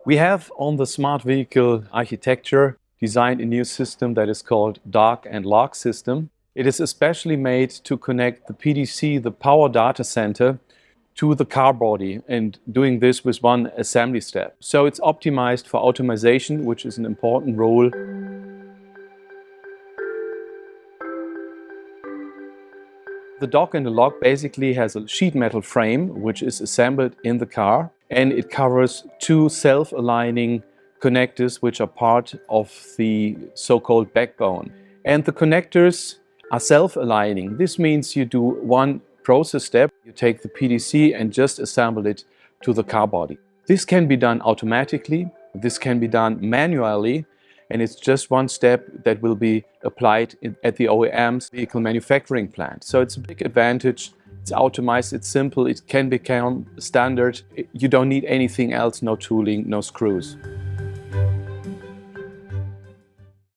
We have on the smart vehicle architecture designed a new system that is called dock and lock system. It is especially made to connect the PDC, the power data center, to the car body, and doing this with one assembly step. So it's optimized for automation, which is an important role. The dock and the lock basically has a sheet metal frame which is assembled in the car, and it covers two self-aligning connectors which are part of the so-called backbone. And the connectors are self-aligning. This means you do one process step. You take the PDC and just assemble it to the car body. This can be done automatically, this can be done manually, and it's just one step that will be applied at the OEM's vehicle manufacturing plant. So it's a big advantage. It's optimized, it's simple, it can become standard. You don't need anything else, no tooling, no screws.